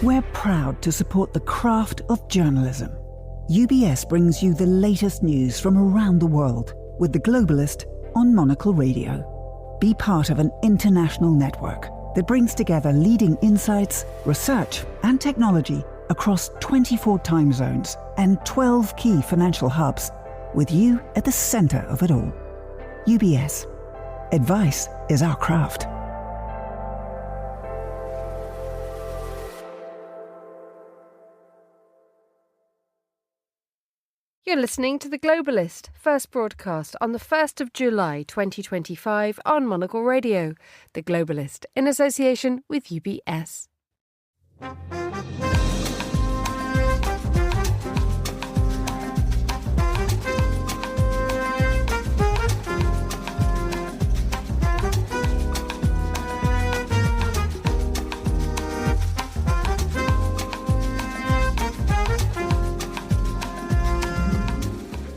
We're proud to support the craft of journalism. UBS brings you the latest news from around the world with The Globalist on Monocle Radio. Be part of an international network that brings together leading insights, research, and technology across 24 time zones and 12 key financial hubs, with you at the center of it all. UBS. Advice is our craft. You're listening to The Globalist, first broadcast on the 1st of July 2025 on Monocle Radio. The Globalist, in association with UBS.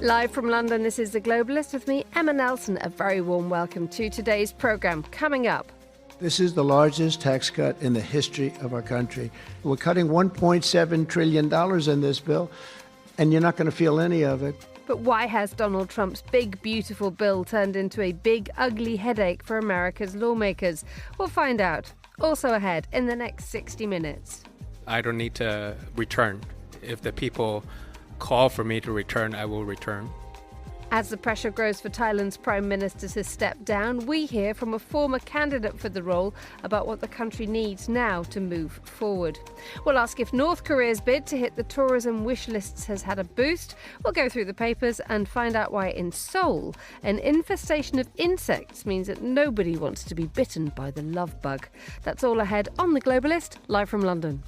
Live from London, this is The Globalist with me, Emma Nelson. A very warm welcome to today's programme. Coming up. This is the largest tax cut in the history of our country. We're cutting $1.7 trillion in this bill, and you're not going to feel any of it. But why has Donald Trump's big, beautiful bill turned into a big, ugly headache for America's lawmakers? We'll find out. Also ahead in the next 60 minutes. I don't need to return. If the people call for me to return, I will return. As the pressure grows for Thailand's Prime Minister to step down, we hear from a former candidate for the role about what the country needs now to move forward. We'll ask if North Korea's bid to hit the tourism wish lists has had a boost. We'll go through the papers and find out why in Seoul, an infestation of insects means that nobody wants to be bitten by the love bug. That's all ahead on The Globalist, live from London.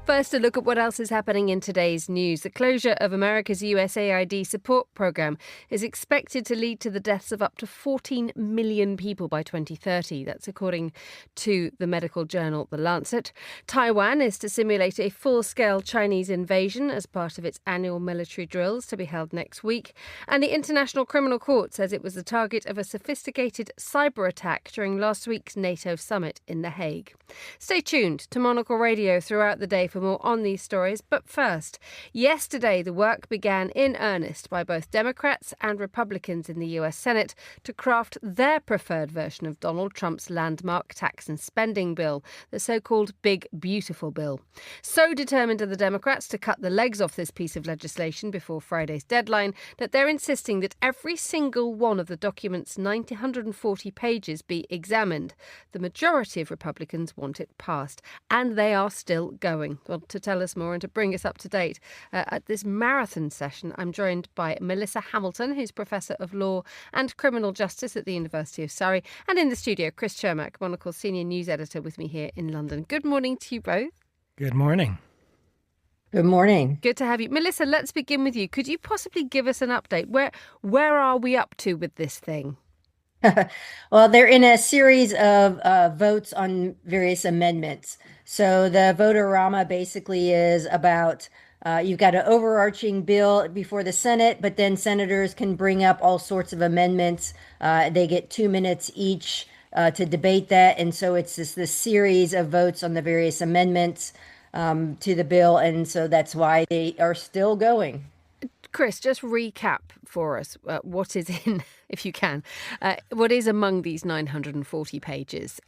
First, a look at what else is happening in today's news. The closure of America's USAID support program is expected to lead to the deaths of up to 14 million people by 2030. That's according to the medical journal The Lancet. Taiwan is to simulate a full-scale Chinese invasion as part of its annual military drills to be held next week. And the International Criminal Court says it was the target of a sophisticated cyber attack during last week's NATO summit in The Hague. Stay tuned to Monocle Radio throughout the day for more on these stories. But first, yesterday the work began in earnest by both Democrats and Republicans in the US Senate to craft their preferred version of Donald Trump's landmark tax and spending bill, the so-called Big Beautiful Bill. So determined are the Democrats to cut the legs off this piece of legislation before Friday's deadline that they're insisting that every single one of the document's 940 pages be examined. The majority of Republicans want it passed, and they are still going. Well, to tell us more and to bring us up to date at this marathon session, I'm joined by Melissa Hamilton, who's Professor of Law and Criminal Justice at the University of Surrey, and in the studio, Chris Chermak, Monocle's Senior News Editor with me here in London. Good morning to you both. Good morning. Good morning. Good to have you. Melissa, let's begin with you. Could you possibly give us an update? Where are we up to with this thing? Well, they're in a series of votes on various amendments. So the vote-a-rama basically is about you've got an overarching bill before the Senate, but then senators can bring up all sorts of amendments. They get 2 minutes each to debate that. And so it's this series of votes on the various amendments to the bill. And so that's why they are still going. Chris, just recap for us what is in, if you can, what is among these 940 pages.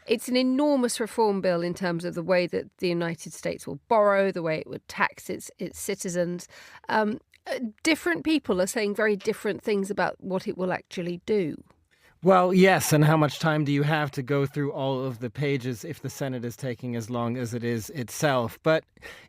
It's an enormous reform bill in terms of the way that the United States will borrow, the way it would tax its citizens. Different people are saying very different things about what it will actually do. Well, yes, and how much time do you have to go through all of the pages if the Senate is taking as long as it is itself? But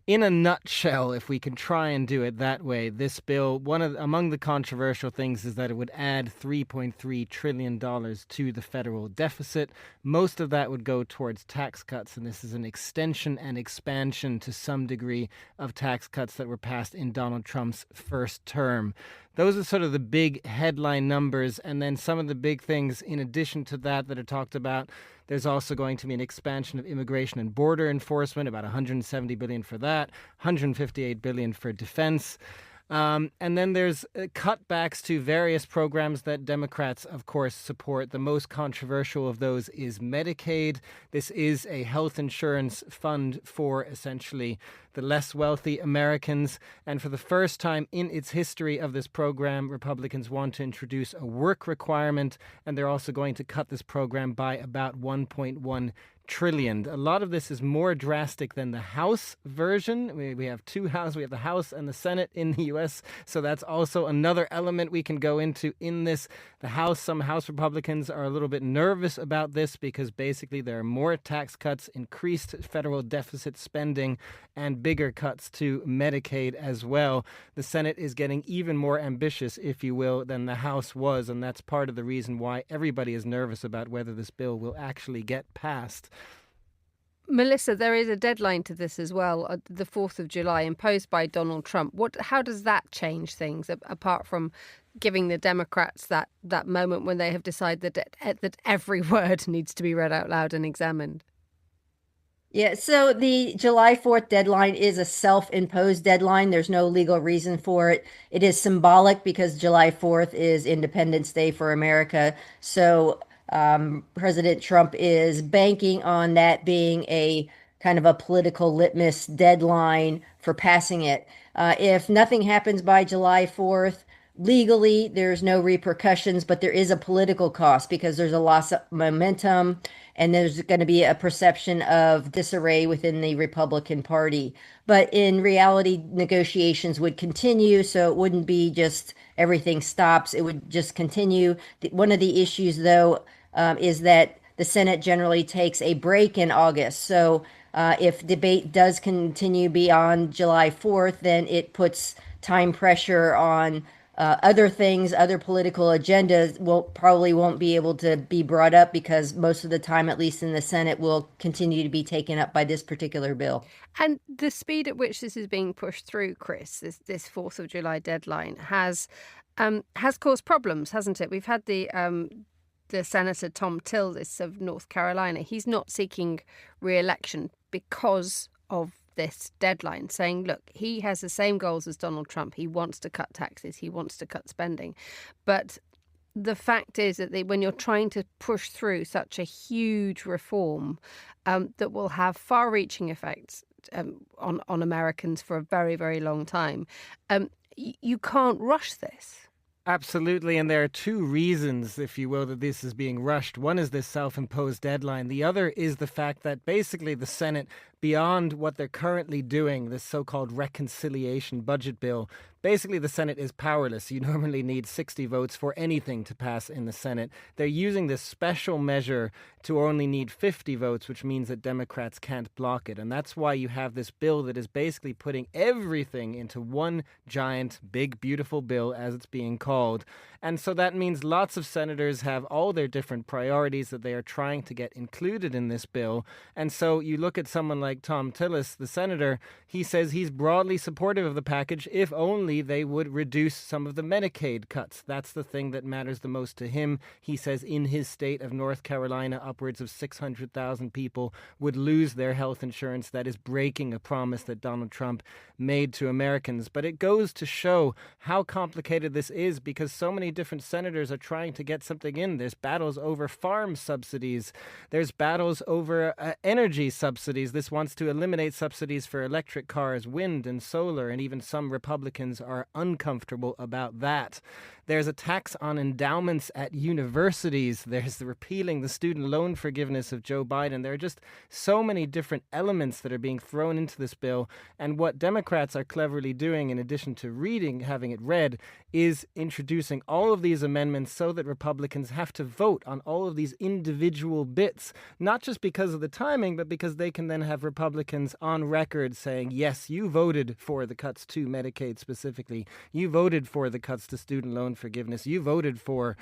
in a nutshell, if we can try and do it that way, this bill, among the controversial things is that it would add $3.3 trillion to the federal deficit. Most of that would go towards tax cuts, and this is an extension and expansion to some degree of tax cuts that were passed in Donald Trump's first term. Those are sort of the big headline numbers, and then some of the big things in addition to that are talked about. There's also going to be an expansion of immigration and border enforcement, about $170 billion for that, $158 billion for defense. And then there's cutbacks to various programs that Democrats, of course, support. The most controversial of those is Medicaid. This is a health insurance fund for essentially the less wealthy Americans. And for the first time in its history of this program, Republicans want to introduce a work requirement, and they're also going to cut this program by about 1.1 trillion. A lot of this is more drastic than the House version. We have two houses. We have the House and the Senate in the U.S., so that's also another element we can go into in this. The House, some House Republicans are a little bit nervous about this because basically there are more tax cuts, increased federal deficit spending, and bigger cuts to Medicaid as well. The Senate is getting even more ambitious, if you will, than the House was, and that's part of the reason why everybody is nervous about whether this bill will actually get passed. Melissa, there is a deadline to this as well, the 4th of July, imposed by Donald Trump. How does that change things, apart from giving the Democrats that moment when they have decided that every word needs to be read out loud and examined? Yeah, so the July 4th deadline is a self-imposed deadline. There's no legal reason for it. It is symbolic because July 4th is Independence Day for America. So President Trump is banking on that being a kind of a political litmus deadline for passing it. If nothing happens by July 4th, legally, there's no repercussions, but there is a political cost because there's a loss of momentum and there's going to be a perception of disarray within the Republican Party. But in reality, negotiations would continue, so it wouldn't be just everything stops. It would just continue. One of the issues, though, is that the Senate generally takes a break in August. So if debate does continue beyond July 4th, then it puts time pressure on other things, other political agendas probably won't be able to be brought up because most of the time, at least in the Senate, will continue to be taken up by this particular bill. And the speed at which this is being pushed through, Chris, this 4th of July deadline has caused problems, hasn't it? We've had the Senator Tom Tillis of North Carolina. He's not seeking re-election because of this deadline, saying, look, he has the same goals as Donald Trump. He wants to cut taxes. He wants to cut spending. But the fact is that when you're trying to push through such a huge reform that will have far-reaching effects on Americans for a very, very long time, you can't rush this. Absolutely, and there are two reasons, if you will, that this is being rushed. One is this self-imposed deadline. The other is the fact that basically the Senate, beyond what they're currently doing, this so-called reconciliation budget bill, basically the Senate is powerless. You normally need 60 votes for anything to pass in the Senate. They're using this special measure to only need 50 votes, which means that Democrats can't block it. And that's why you have this bill that is basically putting everything into one giant, big, beautiful bill, as it's being called. And so that means lots of senators have all their different priorities that they are trying to get included in this bill. And so you look at someone like Tom Tillis, the senator, he says he's broadly supportive of the package if only they would reduce some of the Medicaid cuts. That's the thing that matters the most to him. He says in his state of North Carolina, upwards of 600,000 people would lose their health insurance. That is breaking a promise that Donald Trump made to Americans. But it goes to show how complicated this is because so many different senators are trying to get something in. There's battles over farm subsidies. There's battles over energy subsidies. This wants to eliminate subsidies for electric cars, wind and solar, and even some Republicans are uncomfortable about that. There's a tax on endowments at universities. There's the repealing the student loan forgiveness of Joe Biden. There are just so many different elements that are being thrown into this bill. And what Democrats are cleverly doing, in addition to having it read, is introducing all of these amendments so that Republicans have to vote on all of these individual bits, not just because of the timing, but because they can then have Republicans on record saying, yes, you voted for the cuts to Medicaid specifically. You voted for the cuts to student loan forgiveness. You voted for,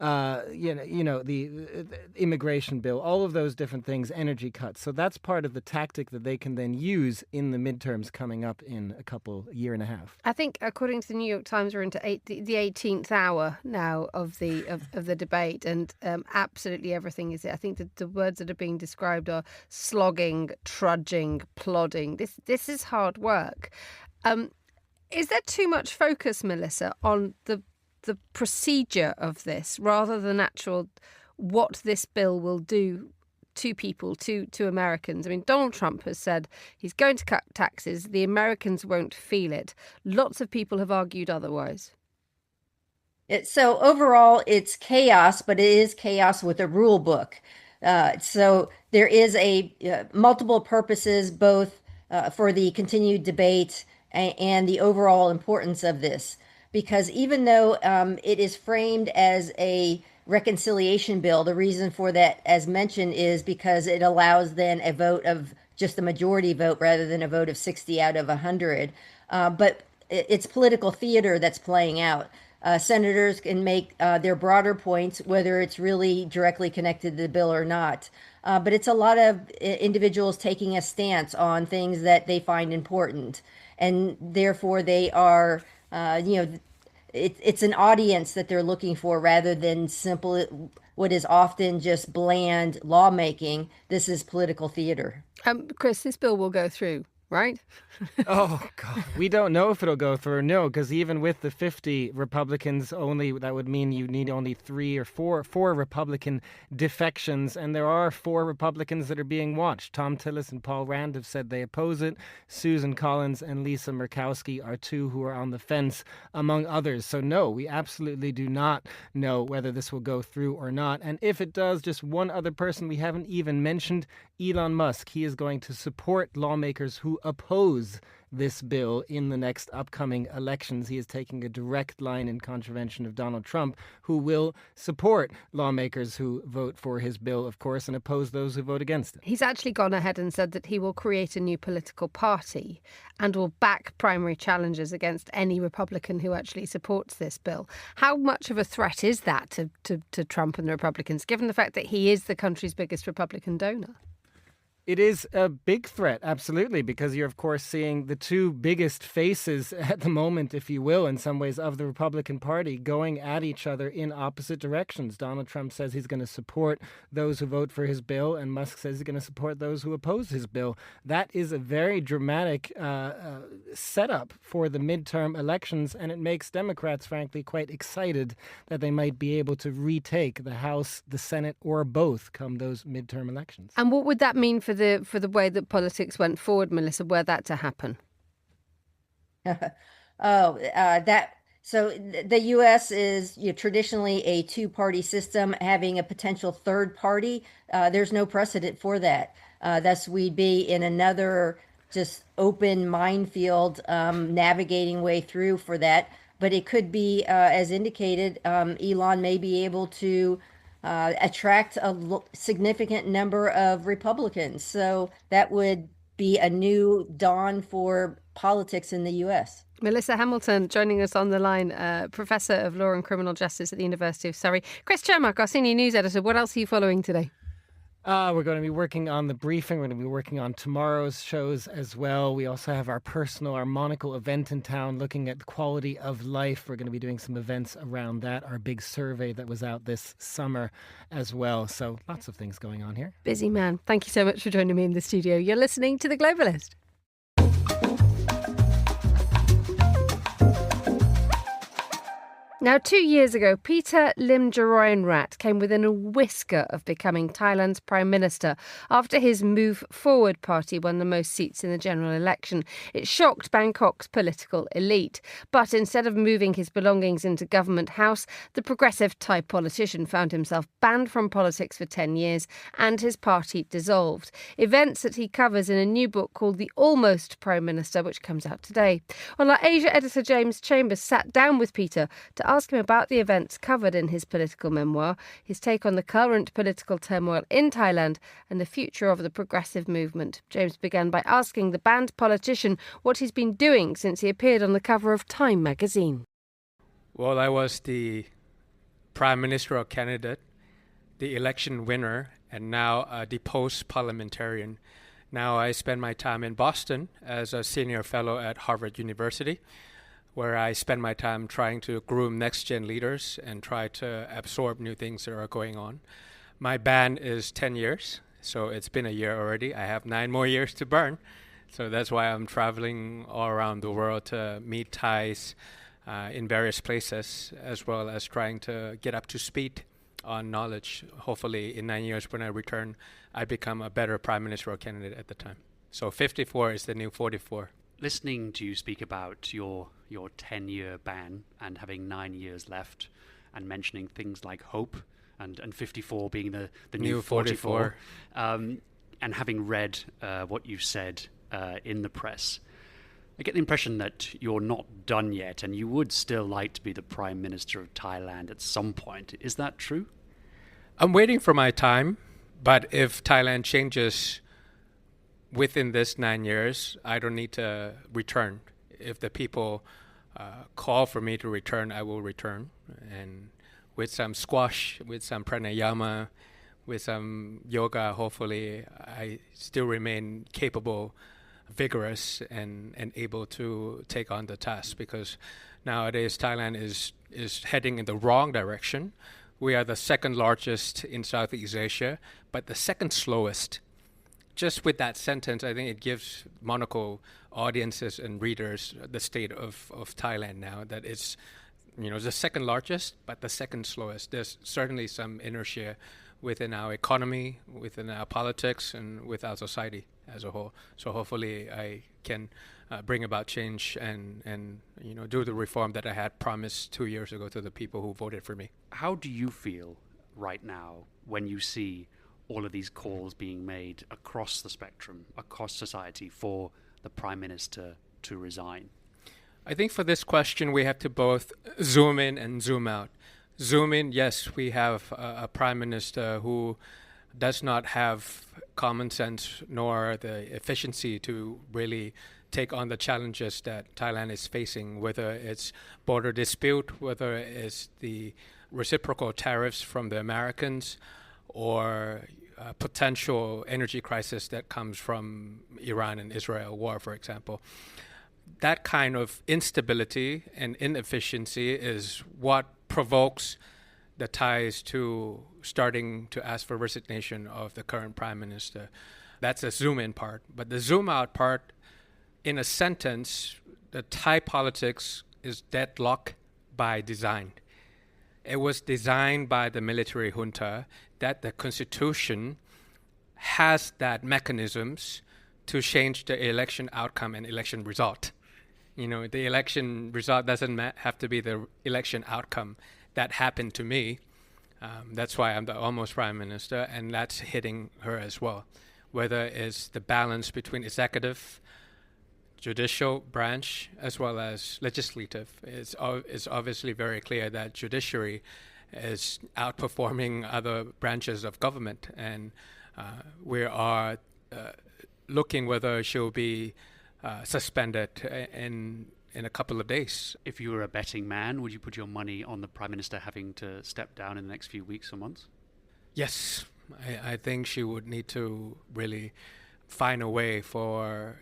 the immigration bill, all of those different things, energy cuts. So that's part of the tactic that they can then use in the midterms coming up in a year and a half. I think, according to the New York Times, we're into the 18th hour now of the debate, and absolutely everything is it. I think that the words that are being described are slogging, trudging, plodding. This is hard work. Is there too much focus, Melissa, on the procedure of this rather than actual what this bill will do to people, to Americans? I mean, Donald Trump has said he's going to cut taxes. The Americans won't feel it. Lots of people have argued otherwise. So overall, it's chaos, but it is chaos with a rule book. So there is multiple purposes, both for the continued debate and the overall importance of this. Because even though it is framed as a reconciliation bill, the reason for that, as mentioned, is because it allows then a vote of just a majority vote rather than a vote of 60 out of 100. But it's political theater that's playing out. Senators can make their broader points, whether it's really directly connected to the bill or not. But it's a lot of individuals taking a stance on things that they find important. And therefore they are, it's an audience that they're looking for rather than simple, what is often just bland lawmaking. This is political theater. Chris, this bill will go through, right? Oh, God. We don't know if it'll go through. No, because even with the 50 Republicans only, that would mean you need only 3 or 4 Republican defections. And there are 4 Republicans that are being watched. Tom Tillis and Paul Rand have said they oppose it. Susan Collins and Lisa Murkowski are 2 who are on the fence, among others. So no, we absolutely do not know whether this will go through or not. And if it does, just one other person we haven't even mentioned, Elon Musk. He is going to support lawmakers who oppose this bill in the next upcoming elections. He is taking a direct line in contravention of Donald Trump, who will support lawmakers who vote for his bill, of course, and oppose those who vote against it. He's actually gone ahead and said that he will create a new political party and will back primary challenges against any Republican who actually supports this bill. How much of a threat is that to Trump and the Republicans, given the fact that he is the country's biggest Republican donor? It is a big threat, absolutely, because you're, of course, seeing the 2 biggest faces at the moment, if you will, in some ways, of the Republican Party going at each other in opposite directions. Donald Trump says he's going to support those who vote for his bill, and Musk says he's going to support those who oppose his bill. That is a very dramatic setup for the midterm elections, and it makes Democrats, frankly, quite excited that they might be able to retake the House, the Senate, or both come those midterm elections. And what would that mean for the way that politics went forward, Melissa, were that to happen? So the U.S. is traditionally a 2-party system. Having a potential third party, there's no precedent for that. Thus, we'd be in another just open minefield, navigating way through for that. But it could be, as indicated, Elon may be able to attract a significant number of Republicans. So that would be a new dawn for politics in the U.S. Melissa Hamilton joining us on the line, Professor of Law and Criminal Justice at the University of Surrey. Chris Chermak, our Senior News Editor, what else are you following today? We're going to be working on the briefing. We're going to be working on tomorrow's shows as well. We also have our Monocle event in town looking at the quality of life. We're going to be doing some events around that, our big survey that was out this summer as well. So lots of things going on here. Busy man. Thank you so much for joining me in the studio. You're listening to The Globalist. Now, 2 years ago, Peter Limjaroenrat came within a whisker of becoming Thailand's Prime Minister after his Move Forward party won the most seats in the general election. It shocked Bangkok's political elite. But instead of moving his belongings into Government House, the progressive Thai politician found himself banned from politics for 10 years and his party dissolved. Events that he covers in a new book called The Almost Prime Minister, which comes out today. Well, our Asia editor James Chambers sat down with Peter to ask him about the events covered in his political memoir, his take on the current political turmoil in Thailand and the future of the progressive movement. James began by asking the banned politician what he's been doing since he appeared on the cover of Time magazine. Well, I was the Prime Ministerial candidate, the election winner, and now a deposed parliamentarian. Now I spend my time in Boston as a senior fellow at Harvard University, where I spend my time trying to groom next-gen leaders and try to absorb new things that are going on. My ban is 10 years, so it's been a year already. I have 9 more years to burn. So that's why I'm traveling all around the world to meet Thais in various places, as well as trying to get up to speed on knowledge. Hopefully in 9 years when I return, I become a better prime ministerial candidate at the time. So 54 is the new 44. Listening to you speak about your 10-year ban and having 9 years left, and mentioning things like hope and 54 being the new 44, and having read what you said in the press, I get the impression that you're not done yet and you would still like to be the Prime Minister of Thailand at some point. Is that true? I'm waiting for my time, but if Thailand changes within this 9 years, I don't need to return. If the people call for me to return, I will return. And with some squash, with some pranayama, with some yoga, hopefully I still remain capable, vigorous, and able to take on the task, because nowadays Thailand is heading in the wrong direction. We are the second largest in Southeast Asia, but the second slowest. Just with that sentence, I think it gives Monocle audiences and readers the state of Thailand now, that it's the second largest, but the second slowest. There's certainly some inertia within our economy, within our politics, and with our society as a whole. So hopefully I can bring about change and do the reform that I had promised 2 years ago to the people who voted for me. How do you feel right now when you see all of these calls being made across the spectrum, across society, for the Prime Minister to resign? I think for this question, we have to both zoom in and zoom out. Zoom in, yes, we have a Prime Minister who does not have common sense nor the efficiency to really take on the challenges that Thailand is facing, whether it's border dispute, whether it's the reciprocal tariffs from the Americans, or potential energy crisis that comes from Iran and Israel war, for example. That kind of instability and inefficiency is what provokes the Thais to starting to ask for resignation of the current prime minister. That's the zoom-in part. But the zoom-out part, in a sentence, the Thai politics is deadlocked by design. It was designed by the military junta that the constitution has that mechanisms to change the election outcome and election result. The election result doesn't have to be the election outcome. That happened to me. That's why I'm the almost prime minister, and that's hitting her as well. Whether it's the balance between executive, judicial branch, as well as legislative. It's obviously very clear that judiciary is outperforming other branches of government, and we are looking whether she'll be suspended in a couple of days. If you were a betting man, would you put your money on the Prime Minister having to step down in the next few weeks or months? Yes, I think she would need to really find a way for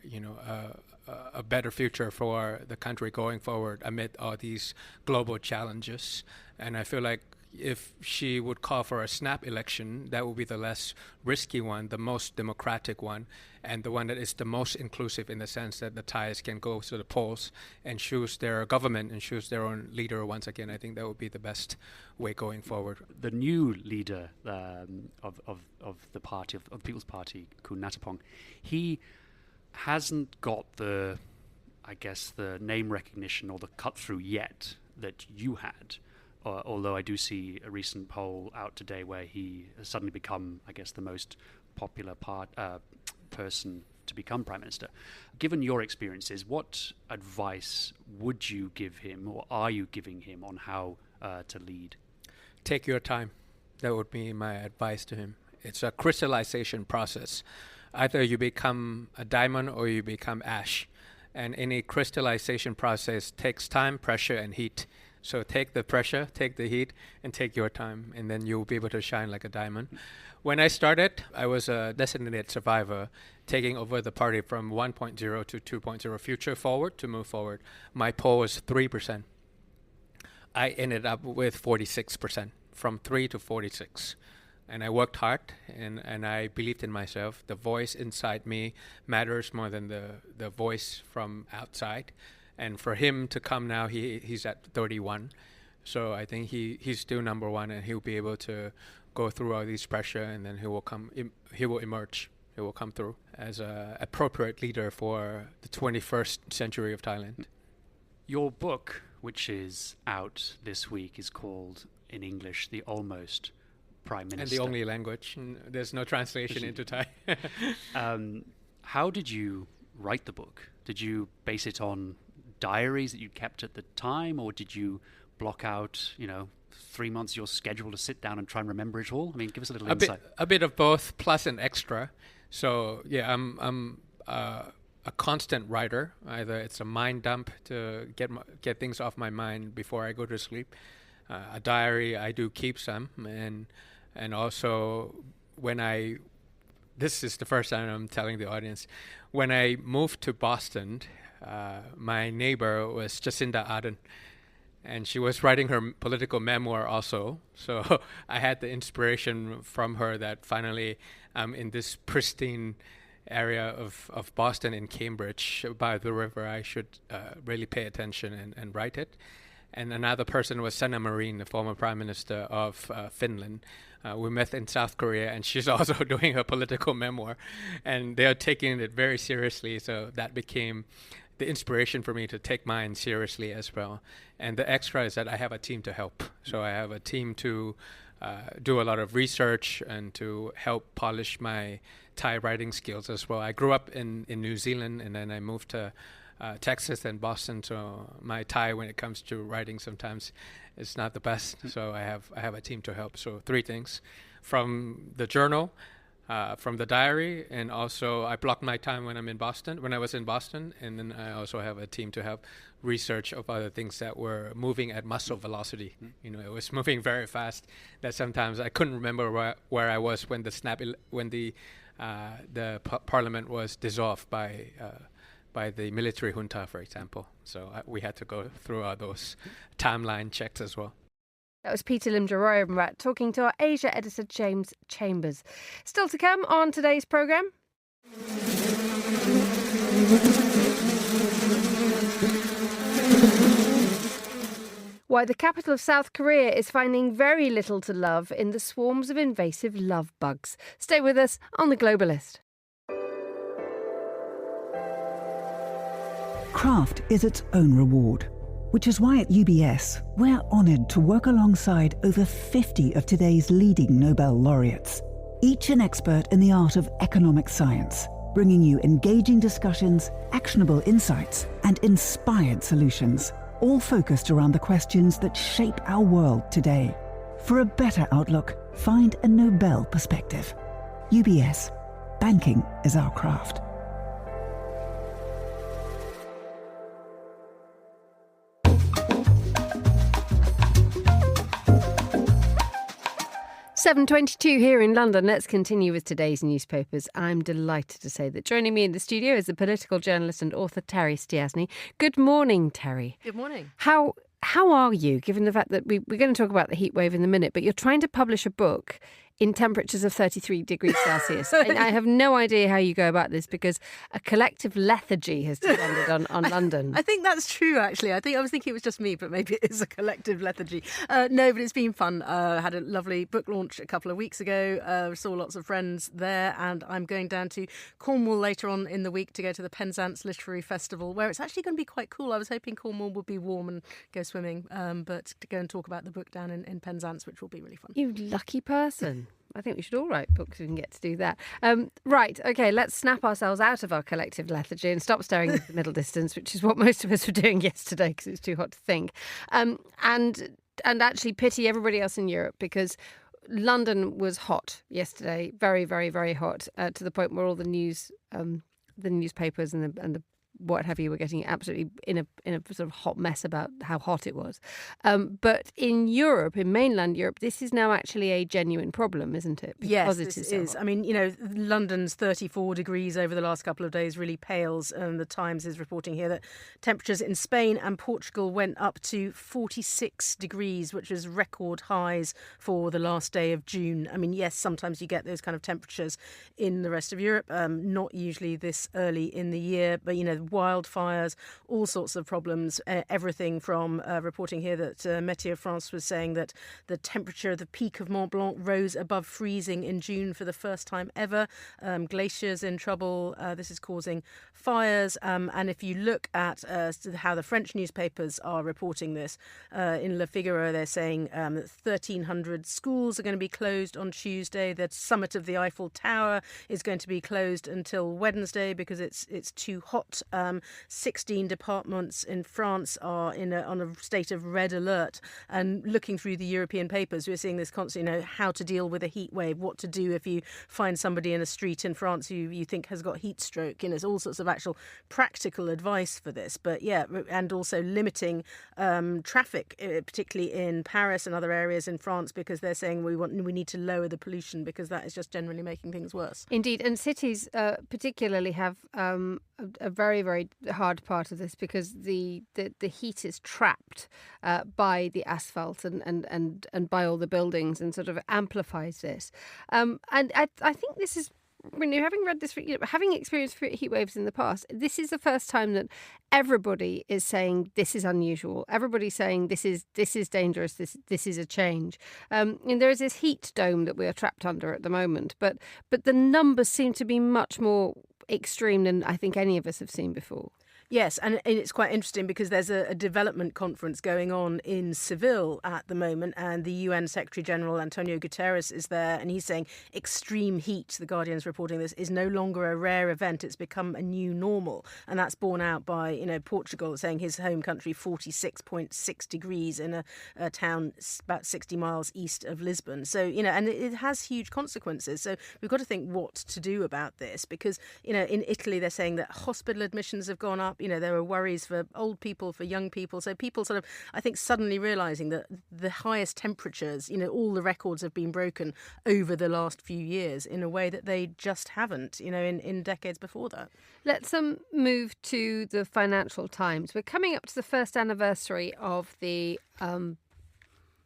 a better future for the country going forward amid all these global challenges. And I feel like if she would call for a snap election, that would be the less risky one, the most democratic one, and the one that is the most inclusive in the sense that the Thais can go to the polls and choose their government and choose their own leader once again. I think that would be the best way going forward. The new leader of the party, of the People's Party, Kun Natapong, he hasn't got the name recognition or the cut-through yet that you had. Although I do see a recent poll out today where he has suddenly become, the most popular person to become Prime Minister. Given your experiences, what advice would you give him, or are you giving him, on how to lead? Take your time. That would be my advice to him. It's a crystallization process. Either you become a diamond or you become ash. And any crystallization process takes time, pressure, and heat. So take the pressure, take the heat, and take your time, and then you'll be able to shine like a diamond. When I started, I was a designated survivor, taking over the party from 1.0 to 2.0, future forward to move forward. My poll was 3%. I ended up with 46%, from 3 to 46. And I worked hard, and I believed in myself. The voice inside me matters more than the voice from outside. And for him to come now, he's at 31. So I think he's still number one, and he'll be able to go through all these pressure, and then he will emerge. He will come through as an appropriate leader for the 21st century of Thailand. Your book, which is out this week, is called, in English, The Almost Prime Minister. And the only language. There's no translation into Thai. How did you write the book? Did you base it on diaries that you kept at the time, or did you block out, 3 months of your schedule to sit down and try and remember it all? I mean, give us a little insight. A bit of both, plus an extra. So yeah, I'm a constant writer. Either it's a mind dump to get things off my mind before I go to sleep. A diary, I do keep some, and also this is the first time I'm telling the audience, when I moved to Boston, my neighbor was Jacinda Ardern, and she was writing her political memoir also. So I had the inspiration from her that finally I'm in this pristine area of Boston in Cambridge by the river. I should really pay attention and write it. And another person was Sanna Marin, the former prime minister of Finland. We met in South Korea, and she's also doing her political memoir. And they are taking it very seriously, so that became the inspiration for me to take mine seriously as well. And the extra is that I have a team to help. So I have a team to do a lot of research and to help polish my Thai writing skills as well. I grew up in New Zealand, and then I moved to Texas and Boston, so my Thai when it comes to writing sometimes is not the best. So I have a team to help. So 3 things: from the journal, from the diary, and also I block my time when I was in Boston, and then I also have a team to help research of other things that were moving at muscle velocity. It was moving very fast that sometimes I couldn't remember where I was when the parliament was dissolved by the military junta, for example. So we had to go through all those timeline checks as well. That was Peter Limjaroyamrat talking to our Asia editor, James Chambers. Still to come on today's programme. Why the capital of South Korea is finding very little to love in the swarms of invasive love bugs. Stay with us on The Globalist. Craft is its own reward, which is why at UBS we're honoured to work alongside over 50 of today's leading Nobel laureates, each an expert in the art of economic science, bringing you engaging discussions, actionable insights, and inspired solutions, all focused around the questions that shape our world today. For a better outlook, find a Nobel perspective. UBS. Banking is our craft. 7:22 here in London. Let's continue with today's newspapers. I'm delighted to say that joining me in the studio is the political journalist and author Terry Stiasny. Good morning, Terry. Good morning. How are you, given the fact that we're going to talk about the heat wave in a minute, but you're trying to publish a book in temperatures of 33 degrees Celsius. And I have no idea how you go about this because a collective lethargy has descended on London. I think that's true, actually. I was thinking it was just me, but maybe it is a collective lethargy. No, but it's been fun. Had a lovely book launch a couple of weeks ago. Saw lots of friends there, and I'm going down to Cornwall later on in the week to go to the Penzance Literary Festival, where it's actually going to be quite cool. I was hoping Cornwall would be warm and go swimming, but to go and talk about the book down in Penzance, which will be really fun. You lucky person. I think we should all write books and get to do that. Right, OK, let's snap ourselves out of our collective lethargy and stop staring into the middle distance, which is what most of us were doing yesterday because it was too hot to think. And actually pity everybody else in Europe because London was hot yesterday, very, very, very hot, to the point where all the newspapers and the what have you were getting absolutely in a sort of hot mess about how hot it was. But in Europe, in mainland Europe, this is now actually a genuine problem, isn't it? Yes, it is. I mean, London's 34 degrees over the last couple of days really pales. The Times is reporting here that temperatures in Spain and Portugal went up to 46 degrees, which was record highs for the last day of June. I mean, yes, sometimes you get those kind of temperatures in the rest of Europe, not usually this early in the year, but, wildfires, all sorts of problems, everything from reporting here that Météo France was saying that the temperature of the peak of Mont Blanc rose above freezing in June for the first time ever. Glaciers in trouble. This is causing fires. And if you look at how the French newspapers are reporting this, in Le Figaro, they're saying that 1,300 schools are going to be closed on Tuesday. The summit of the Eiffel Tower is going to be closed until Wednesday because it's too hot. 16 departments in France are on a state of red alert. And looking through the European papers, we're seeing this constantly, how to deal with a heat wave, what to do if you find somebody in a street in France who you think has got heat stroke. There's all sorts of actual practical advice for this. But yeah, and also limiting traffic, particularly in Paris and other areas in France, because they're saying we need to lower the pollution because that is just generally making things worse. Indeed, and cities particularly have a very, very hard part of this because the heat is trapped by the asphalt and by all the buildings and sort of amplifies this. And I think this is, having read this, having experienced heat waves in the past, this is the first time that everybody is saying this is unusual. Everybody's saying this is dangerous. This is a change. And there is this heat dome that we are trapped under at the moment, but the numbers seem to be much more extreme than I think any of us have seen before. Yes, and it's quite interesting because there's a development conference going on in Seville at the moment, and the UN Secretary General Antonio Guterres is there, and he's saying extreme heat, The Guardian's reporting this, is no longer a rare event. It's become a new normal, and that's borne out by Portugal saying his home country 46.6 degrees in a town about 60 miles east of Lisbon. So and it has huge consequences. So we've got to think what to do about this because in Italy they're saying that hospital admissions have gone up. There are worries for old people, for young people. So people sort of, I think, suddenly realising that the highest temperatures, all the records have been broken over the last few years in a way that they just haven't, in decades before that. Let's move to the Financial Times. We're coming up to the first anniversary of the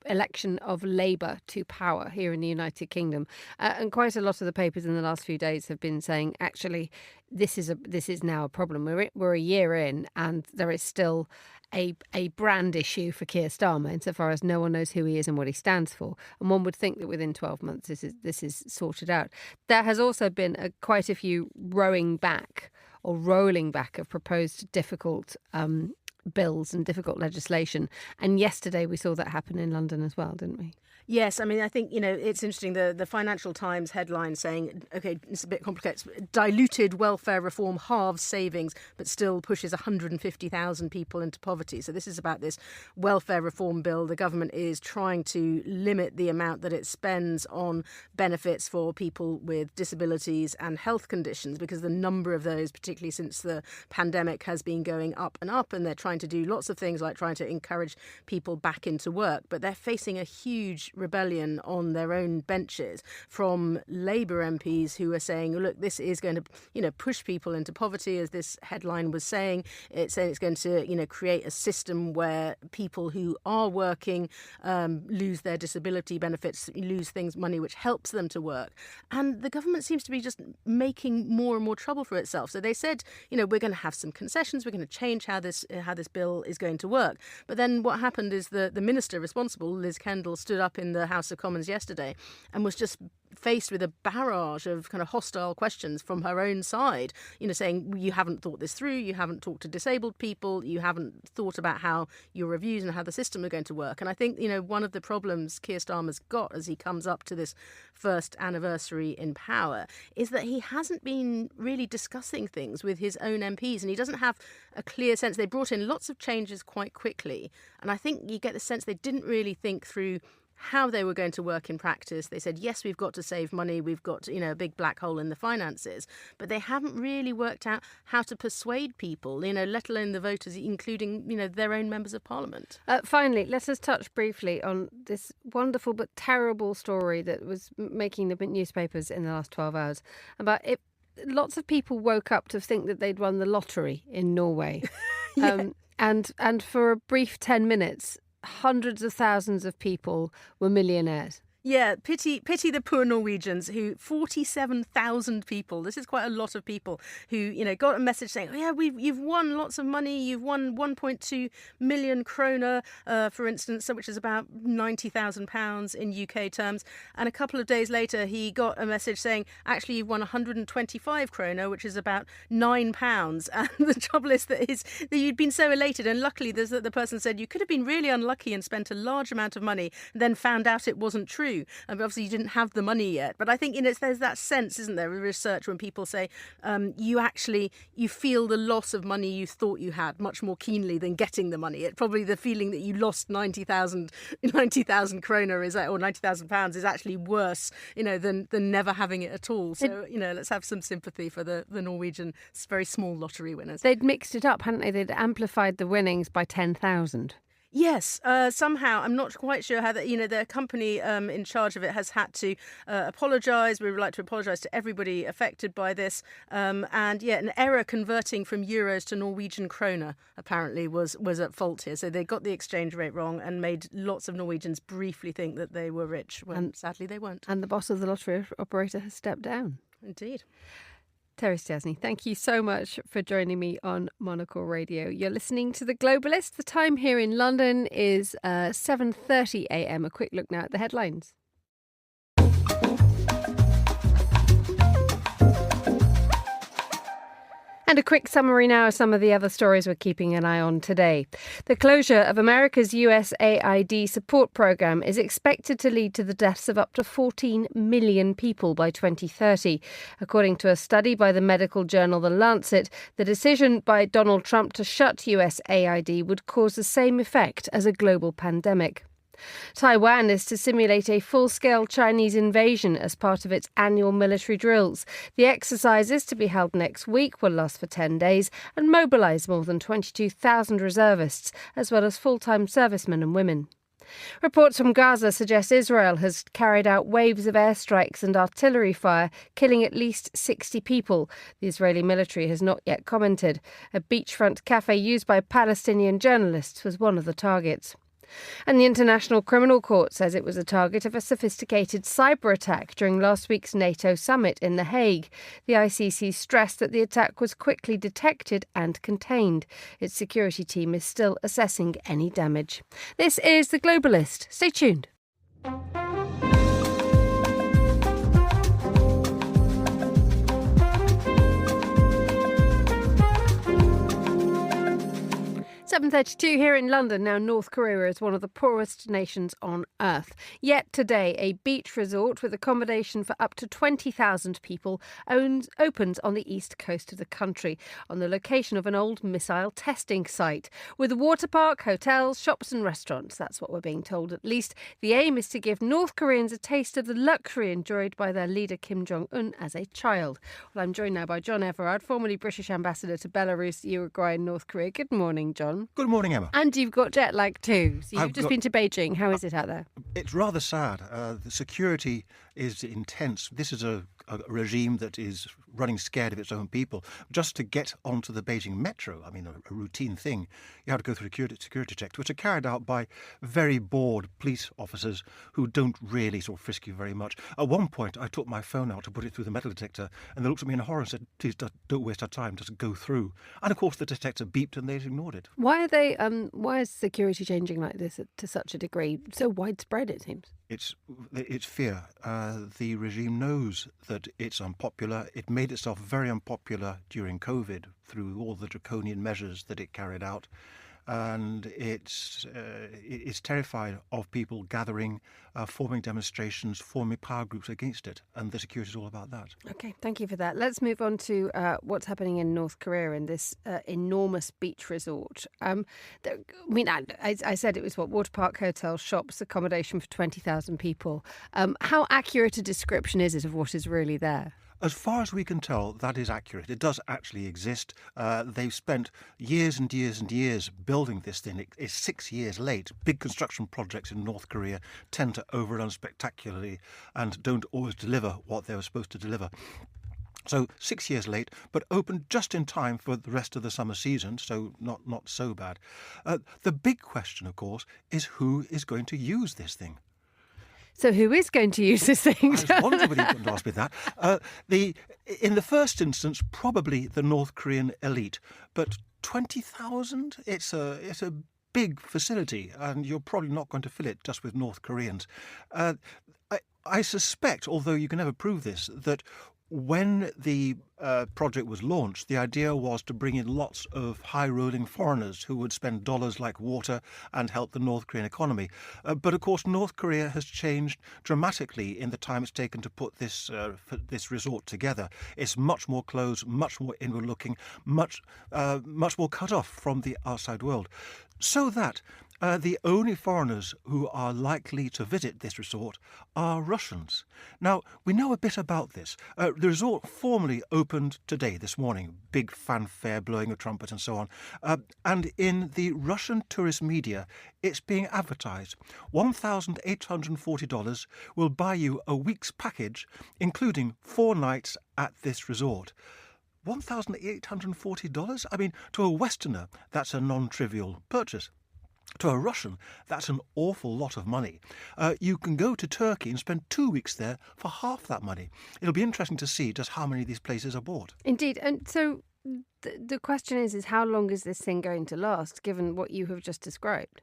election of Labour to power here in the United Kingdom, and quite a lot of the papers in the last few days have been saying actually this is now a problem. We're a year in and there is still a brand issue for Keir Starmer insofar as no one knows who he is and what he stands for, and one would think that within 12 months this is sorted out. There has also been quite a few rolling back of proposed difficult bills and difficult legislation. And yesterday we saw that happen in London as well, didn't we? Yes, I mean, I think, it's interesting, the Financial Times headline saying, OK, it's a bit complicated, diluted welfare reform halves savings, but still pushes 150,000 people into poverty. So this is about this welfare reform bill. The government is trying to limit the amount that it spends on benefits for people with disabilities and health conditions, because the number of those, particularly since the pandemic, has been going up, and they're trying to do lots of things like trying to encourage people back into work. But they're facing a huge rebellion on their own benches from Labour MPs who are saying, look, this is going to, push people into poverty, as this headline was saying. It's saying it's going to, create a system where people who are working lose their disability benefits, lose money which helps them to work. And the government seems to be just making more and more trouble for itself. So they said, we're going to have some concessions, we're going to change how this bill is going to work. But then what happened is the minister responsible, Liz Kendall, stood up in the House of Commons yesterday and was just faced with a barrage of kind of hostile questions from her own side, saying you haven't thought this through, you haven't talked to disabled people, you haven't thought about how your reviews and how the system are going to work. And I think, one of the problems Keir Starmer's got as he comes up to this first anniversary in power is that he hasn't been really discussing things with his own MPs, and he doesn't have a clear sense. They brought in lots of changes quite quickly, and I think you get the sense they didn't really think through how they were going to work in practice. They said, yes, we've got to save money. We've got, a big black hole in the finances. But they haven't really worked out how to persuade people, let alone the voters, including, their own members of parliament. Finally, let us touch briefly on this wonderful but terrible story that was making the newspapers in the last 12 hours about it. Lots of people woke up to think that they'd won the lottery in Norway. Yeah. And for a brief 10 minutes, hundreds of thousands of people were millionaires. Yeah, pity the poor Norwegians who 47,000 people. This is quite a lot of people who got a message saying, "Oh yeah, you've won lots of money. You've won 1.2 million kroner, for instance, which is about £90,000 in UK terms." And a couple of days later, he got a message saying, "Actually, you've won 125 kroner, which is about £9." And the trouble is that you'd been so elated, and luckily, the person said you could have been really unlucky and spent a large amount of money, then found out it wasn't true. And obviously you didn't have the money yet. But I think there's that sense, isn't there, with research when people say you feel the loss of money you thought you had much more keenly than getting the money. It's probably the feeling that you lost 90,000 kroner or £90,000 is actually worse, than never having it at all. So, let's have some sympathy for the Norwegian very small lottery winners. They'd mixed it up, hadn't they? They'd amplified the winnings by 10,000. Yes, somehow, I'm not quite sure how the company in charge of it has had to apologise. We would like to apologise to everybody affected by this. And an error converting from euros to Norwegian kroner apparently was at fault here. So they got the exchange rate wrong and made lots of Norwegians briefly think that they were rich when sadly they weren't. And the boss of the lottery operator has stepped down. Indeed. Terry Stiasny, thank you so much for joining me on Monocle Radio. You're listening to The Globalist. The time here in London is 7:30 a.m. A quick look now at the headlines. And a quick summary now of some of the other stories we're keeping an eye on today. The closure of America's USAID support program is expected to lead to the deaths of up to 14 million people by 2030. According to a study by the medical journal The Lancet, the decision by Donald Trump to shut USAID would cause the same effect as a global pandemic. Taiwan is to simulate a full-scale Chinese invasion as part of its annual military drills. The exercises, to be held next week, will last for 10 days and mobilise more than 22,000 reservists, as well as full-time servicemen and women. Reports from Gaza suggest Israel has carried out waves of airstrikes and artillery fire, killing at least 60 people. The Israeli military has not yet commented. A beachfront cafe used by Palestinian journalists was one of the targets. And the International Criminal Court says it was a target of a sophisticated cyber attack during last week's NATO summit in The Hague. The ICC stressed that the attack was quickly detected and contained. Its security team is still assessing any damage. This is The Globalist. Stay tuned. 7:32 here in London. Now, North Korea is one of the poorest nations on earth. Yet today, a beach resort with accommodation for up to 20,000 people opens on the east coast of the country, on the location of an old missile testing site. With a water park, hotels, shops and restaurants. That's what we're being told, at least. The aim is to give North Koreans a taste of the luxury enjoyed by their leader Kim Jong-un as a child. Well, I'm joined now by John Everard, formerly British Ambassador to Belarus, Uruguay and North Korea. Good morning, John. Good morning, Emma. And you've got jet lag too. So you've just been to Beijing. How is it out there? It's rather sad. The security is intense. This is a regime that is running scared of its own people. Just to get onto the Beijing metro, I mean, a routine thing, you have to go through security checks, which are carried out by very bored police officers who don't really sort of frisk you very much. At one point, I took my phone out to put it through the metal detector, and they looked at me in horror and said, "Please don't waste our time, just go through." And of course, the detector beeped and they ignored it. Why is security changing like this to such a degree? So widespread, it seems. It's fear. The regime knows that it's unpopular. It made itself very unpopular during COVID through all the draconian measures that it carried out. and it's terrified of people gathering, forming demonstrations, forming power groups against it, and the security is all about that. Okay, thank you for that. Let's move on to what's happening in North Korea in this enormous beach resort. I said it was water park, hotels, shops, accommodation for 20,000 people. How accurate a description is it of what is really there? As far as we can tell, that is accurate. It does actually exist. They've spent years and years and years building this thing. It's 6 years late. Big construction projects in North Korea tend to overrun spectacularly and don't always deliver what they were supposed to deliver. So 6 years late, but opened just in time for the rest of the summer season, so not so bad. The big question, of course, is who is going to use this thing? So who is going to use this thing? I was wondering whether you were going to ask me that. In the first instance, probably the North Korean elite, but 20,000? It's a big facility, and you're probably not going to fill it just with North Koreans. I suspect, although you can never prove this, that when the project was launched, the idea was to bring in lots of high-rolling foreigners who would spend dollars like water and help the North Korean economy. But of course, North Korea has changed dramatically in the time it's taken to put this resort together. It's much more closed, much more inward-looking, much more cut off from the outside world. So that the only foreigners who are likely to visit this resort are Russians. Now, we know a bit about this. The resort formally opened today, this morning, big fanfare, blowing a trumpet and so on. And in the Russian tourist media, it's being advertised. $1,840 will buy you a week's package, including 4 nights at this resort. $1,840? I mean, to a Westerner, that's a non-trivial purchase. To a Russian, that's an awful lot of money. You can go to Turkey and spend 2 weeks there for half that money. It'll be interesting to see just how many of these places are bought. Indeed. And so the question is how long is this thing going to last, given what you have just described?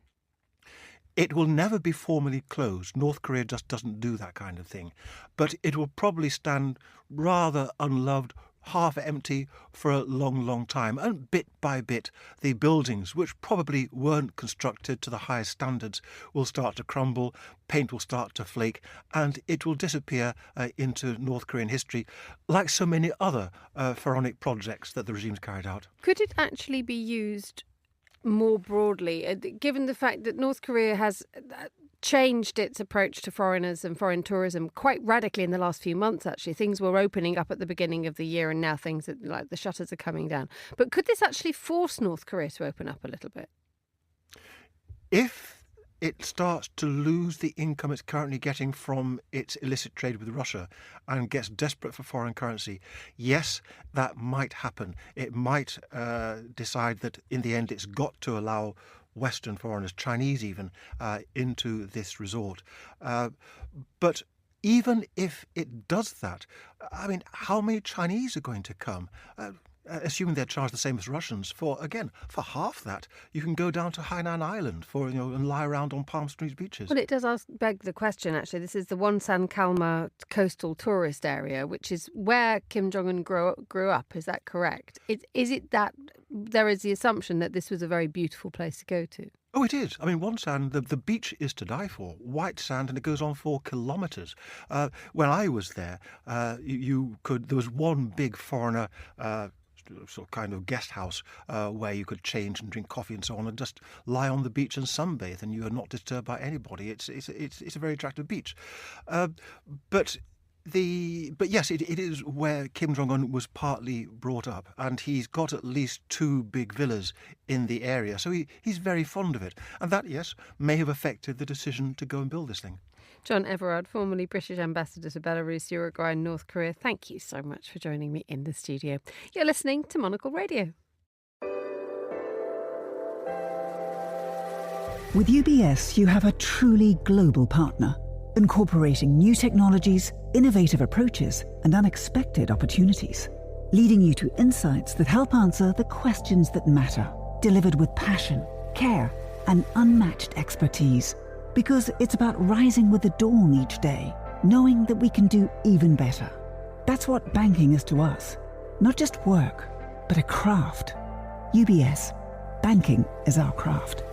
It will never be formally closed. North Korea just doesn't do that kind of thing. But it will probably stand rather unloved, half empty for a long, long time. And bit by bit, the buildings, which probably weren't constructed to the highest standards, will start to crumble, paint will start to flake, and it will disappear into North Korean history, like so many other pharaonic projects that the regime's carried out. Could it actually be used more broadly, given the fact that North Korea has changed its approach to foreigners and foreign tourism quite radically in the last few months, actually? Things were opening up at the beginning of the year, and now things like the shutters are coming down. But could this actually force North Korea to open up a little bit? If it starts to lose the income it's currently getting from its illicit trade with Russia and gets desperate for foreign currency, yes, that might happen. It might decide that in the end it's got to allow Western foreigners, Chinese even, into this resort. But even if it does that, I mean, how many Chinese are going to come? Assuming they're charged the same as Russians, for half that, you can go down to Hainan Island and lie around on Palm Springs beaches. Well, it does beg the question, actually. This is the Wonsan Kalma coastal tourist area, which is where Kim Jong-un grew up. Is that correct? Is it that there is the assumption that this was a very beautiful place to go to? Oh, it is. I mean, Wonsan, the beach is to die for. White sand, and it goes on for kilometres. When I was there, there was one big foreigner sort of kind of guest house where you could change and drink coffee and so on, and just lie on the beach and sunbathe, and you are not disturbed by anybody. It's a very attractive beach, but yes, it is where Kim Jong-un was partly brought up, and he's got at least 2 big villas in the area, so he's very fond of it, and that, yes, may have affected the decision to go and build this thing. John Everard, formerly British Ambassador to Belarus, Uruguay and North Korea, thank you so much for joining me in the studio. You're listening to Monocle Radio. With UBS, you have a truly global partner, incorporating new technologies, innovative approaches and unexpected opportunities, leading you to insights that help answer the questions that matter, delivered with passion, care and unmatched expertise. Because it's about rising with the dawn each day, knowing that we can do even better. That's what banking is to us. Not just work, but a craft. UBS. banking is our craft.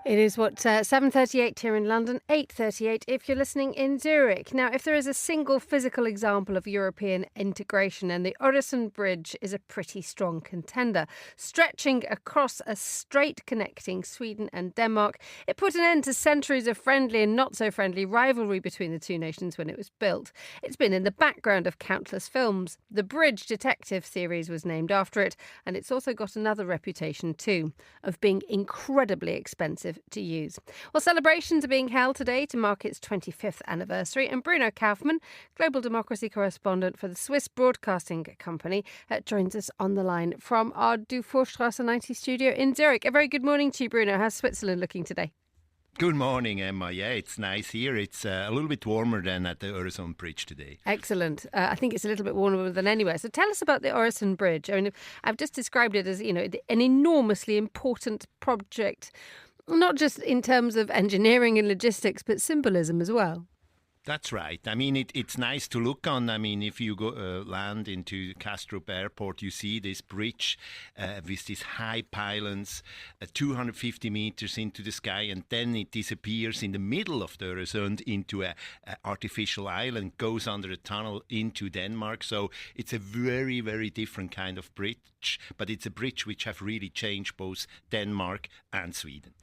It is 7:38 here in London, 8:38 if you're listening in Zurich. Now, if there is a single physical example of European integration, then the Öresund Bridge is a pretty strong contender. Stretching across a strait connecting Sweden and Denmark, it put an end to centuries of friendly and not so friendly rivalry between the two nations when it was built. It's been in the background of countless films. The Bridge Detective series was named after it, and it's also got another reputation too, of being incredibly expensive to use. Well, celebrations are being held today to mark its 25th anniversary, and Bruno Kaufmann, global democracy correspondent for the Swiss Broadcasting Company, joins us on the line from our Dufourstrasse 90 studio in Zurich. A very good morning to you, Bruno. How's Switzerland looking today? Good morning, Emma. Yeah, it's nice here. It's a little bit warmer than at the Öresund Bridge today. Excellent. I think it's a little bit warmer than anywhere. So tell us about the Öresund Bridge. I mean, I've just described it as, an enormously important project, not just in terms of engineering and logistics, but symbolism as well. That's right. I mean, it's nice to look on. I mean, if you go land into Kastrup Airport, you see this bridge with these high pylons, 250 meters into the sky, and then it disappears in the middle of the Öresund into a artificial island, goes under a tunnel into Denmark. So it's a very, very different kind of bridge, but it's a bridge which have really changed both Denmark and Sweden.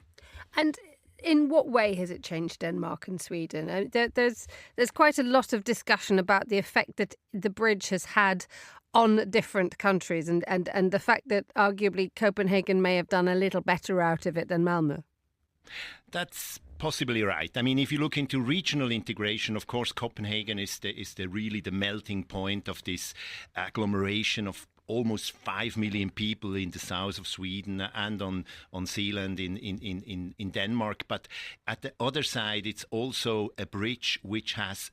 And in what way has it changed Denmark and Sweden? There's quite a lot of discussion about the effect that the bridge has had on different countries and the fact that arguably Copenhagen may have done a little better out of it than Malmö. That's possibly right. I mean, if you look into regional integration, of course, Copenhagen is really the melting point of this agglomeration of almost 5 million people in the south of Sweden and on Zealand in Denmark. But at the other side, it's also a bridge which has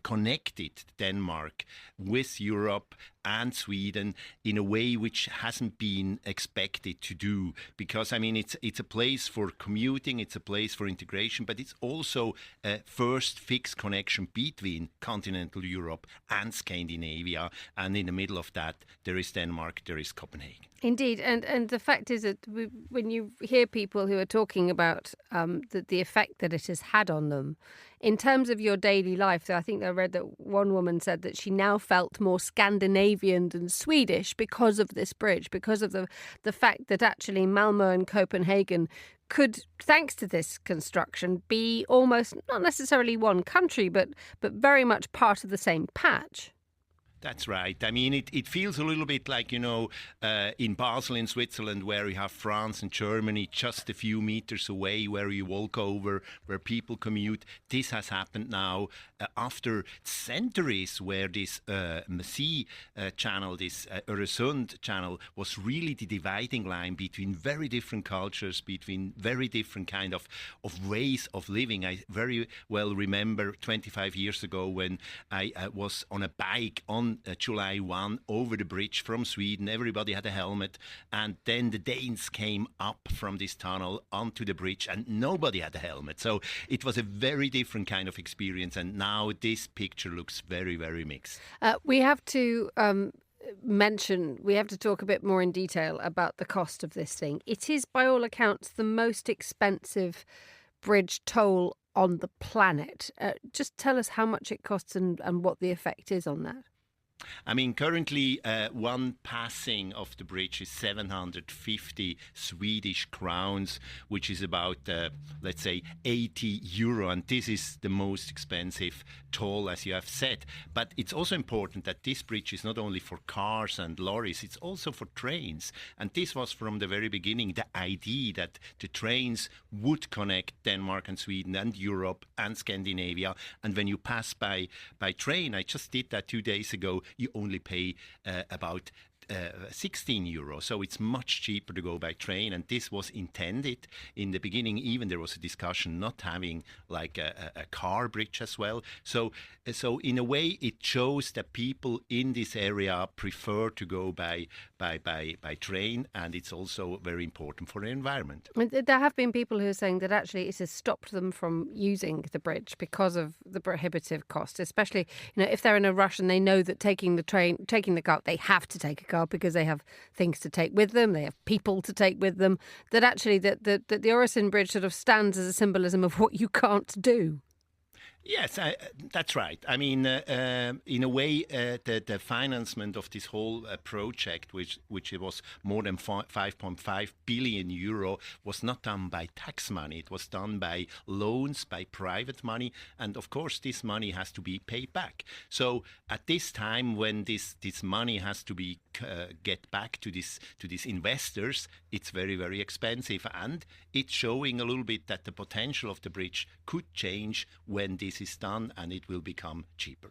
connected Denmark with Europe and Sweden in a way which hasn't been expected to do, because I mean it's a place for commuting, it's a place for integration, but it's also a first fixed connection between continental Europe and Scandinavia, and in the middle of that there is Denmark, there is Copenhagen. Indeed, and the fact is that when you hear people who are talking about the effect that it has had on them, in terms of your daily life, so I think I read that one woman said that she now felt more Scandinavian than Swedish because of this bridge, because of the fact that actually Malmö and Copenhagen could, thanks to this construction, be almost not necessarily one country, but very much part of the same patch. That's right. I mean, it feels a little bit like, in Basel in Switzerland, where you have France and Germany just a few meters away, where you walk over, where people commute. This has happened now after centuries where this sea channel, this Öresund channel, was really the dividing line between very different cultures, between very different kind of ways of living. I very well remember 25 years ago when I was on a bike on July 1 over the bridge from Sweden. Everybody had a helmet, and then the Danes came up from this tunnel onto the bridge and nobody had a helmet. So it was a very different kind of experience, and now this picture looks very, very mixed. We have to talk a bit more in detail about the cost of this thing. It is, by all accounts, the most expensive bridge toll on the planet. Just tell us how much it costs and what the effect is on that. I mean, currently one passing of the bridge is 750 Swedish crowns, which is about, let's say, 80 euro. And this is the most expensive toll, as you have said. But it's also important that this bridge is not only for cars and lorries, it's also for trains. And this was from the very beginning the idea that the trains would connect Denmark and Sweden and Europe and Scandinavia. And when you pass by train, I just did that 2 days ago, you only pay about 16 euros. So it's much cheaper to go by train. And this was intended in the beginning. Even there was a discussion not having like a car bridge as well. So in a way, it shows that people in this area prefer to go by train, and it's also very important for the environment. There have been people who are saying that actually it has stopped them from using the bridge because of the prohibitive cost, especially if they're in a rush and they know that taking the car, they have to take a car because they have things to take with them, they have people to take with them, that actually that the Öresund Bridge sort of stands as a symbolism of what you can't do. Yes, that's right. I mean, in a way, the financement of this whole project, which it was more than 5.5 billion euro, was not done by tax money. It was done by loans, by private money, and of course, this money has to be paid back. So at this time, when this money has to be get back to these investors, it's very, very expensive, and it's showing a little bit that the potential of the bridge could change when this is done, and it will become cheaper.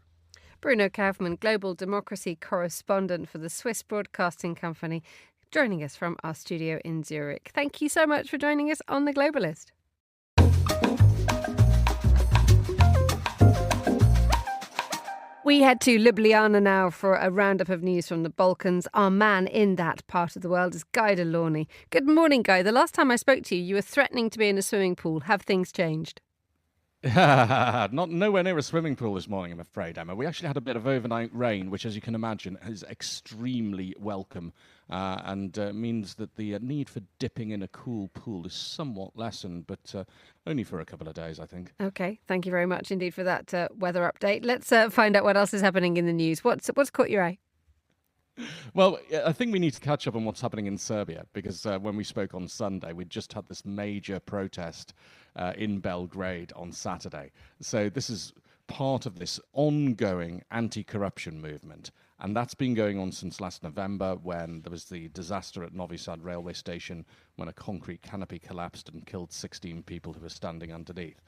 Bruno Kaufmann, global democracy correspondent for the Swiss Broadcasting Company, joining us from our studio in Zurich. Thank you so much for joining us on The Globalist. We head to Ljubljana now for a roundup of news from the Balkans. Our man in that part of the world is Guy Delorney. Good morning, Guy. The last time I spoke to you, you were threatening to be in a swimming pool. Have things changed? Nowhere near a swimming pool this morning, I'm afraid, Emma. We actually had a bit of overnight rain, which, as you can imagine, is extremely welcome and means that the need for dipping in a cool pool is somewhat lessened, but only for a couple of days, I think. OK, thank you very much indeed for that weather update. Let's find out what else is happening in the news. What's caught your eye? Well, I think we need to catch up on what's happening in Serbia, because when we spoke on Sunday, we'd just had this major protest in Belgrade on Saturday. So this is part of this ongoing anti-corruption movement. And that's been going on since last November, when there was the disaster at Novi Sad railway station, when a concrete canopy collapsed and killed 16 people who were standing underneath.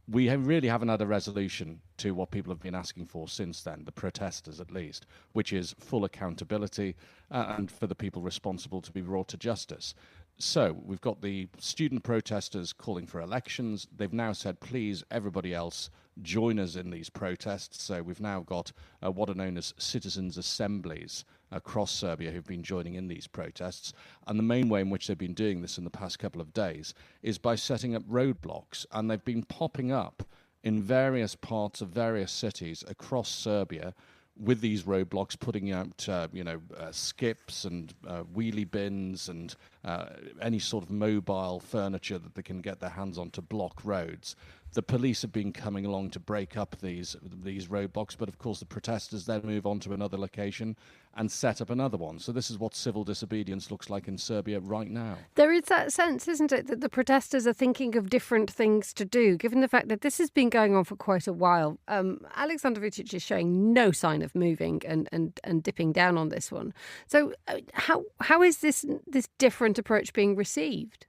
We really haven't had a resolution to what people have been asking for since then, the protesters at least, which is full accountability and for the people responsible to be brought to justice. So we've got the student protesters calling for elections. They've now said, please, everybody else, join us in these protests. So we've now got what are known as citizens' assemblies across Serbia who've been joining in these protests. And the main way in which they've been doing this in the past couple of days is by setting up roadblocks. And they've been popping up in various parts of various cities across Serbia with these roadblocks, putting out, skips and wheelie bins and any sort of mobile furniture that they can get their hands on to block roads. The police have been coming along to break up these roadblocks, but of course the protesters then move on to another location and set up another one. So this is what civil disobedience looks like in Serbia right now. There is that sense, isn't it, that the protesters are thinking of different things to do, given the fact that this has been going on for quite a while. Aleksandar Vučić is showing no sign of moving and dipping down on this one. So how is this different approach being received?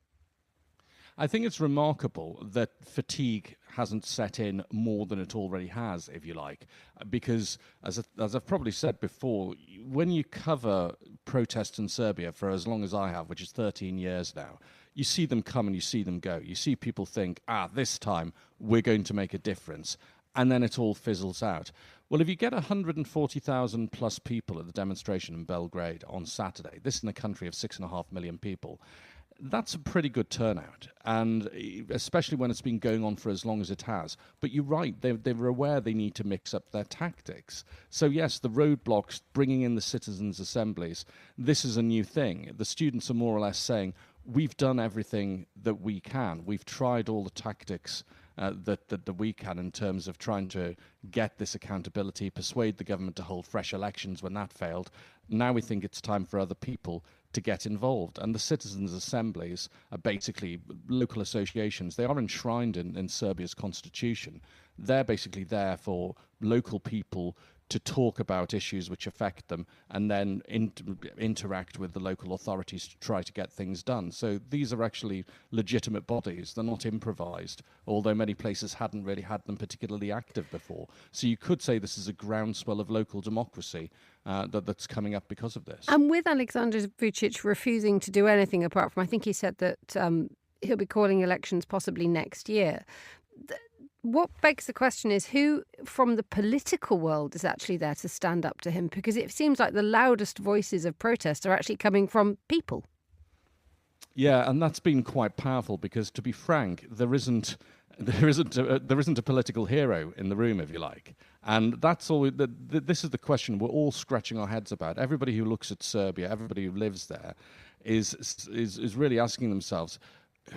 I think it's remarkable that fatigue hasn't set in more than it already has, if you like, because as I've probably said before, when you cover protests in Serbia for as long as I have, which is 13 years now, you see them come and you see them go. You see people think, this time we're going to make a difference, and then it all fizzles out. Well, if you get 140,000 plus people at the demonstration in Belgrade on Saturday, this in a country of 6.5 million people, that's a pretty good turnout, and especially when it's been going on for as long as it has. But you're right, they're aware they need to mix up their tactics. So yes, the roadblocks, bringing in the citizens' assemblies, this is a new thing. The students are more or less saying, we've done everything that we can. We've tried all the tactics that we can in terms of trying to get this accountability, persuade the government to hold fresh elections when that failed. Now we think it's time for other people to get involved. And the citizens' assemblies are basically local associations. They are enshrined in Serbia's constitution. They're basically there for local people to talk about issues which affect them, and then interact with the local authorities to try to get things done. So these are actually legitimate bodies. They're not improvised, although many places hadn't really had them particularly active before. So you could say this is a groundswell of local democracy that's coming up because of this. And with Alexander Vucic refusing to do anything apart from, I think he said that he'll be calling elections possibly next year. What begs the question is who from the political world is actually there to stand up to him? Because it seems like the loudest voices of protest are actually coming from people. Yeah, and that's been quite powerful because, to be frank, there isn't a political hero in the room, if you like. And that's all. This is the question we're all scratching our heads about. Everybody who looks at Serbia, everybody who lives there, is really asking themselves,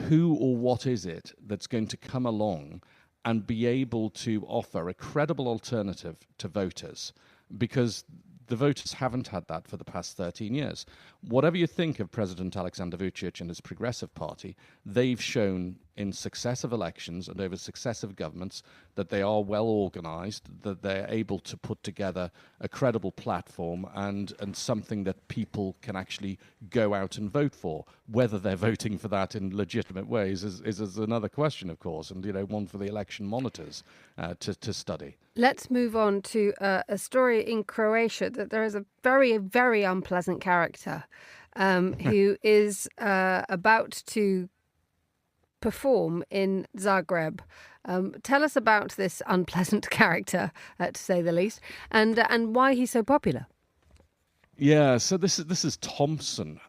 who or what is it that's going to come along and be able to offer a credible alternative to voters? Because the voters haven't had that for the past 13 years. Whatever you think of President Alexander Vucic and his Progressive Party, they've shown in successive elections and over successive governments that they are well organised, that they're able to put together a credible platform and something that people can actually go out and vote for. Whether they're voting for that in legitimate ways is another question, of course, and one for the election monitors to study. Let's move on to a story in Croatia that there is a very, very unpleasant character who is about to perform in Zagreb. Tell us about this unpleasant character, to say the least, and why he's so popular. Yeah, so this is Thompson.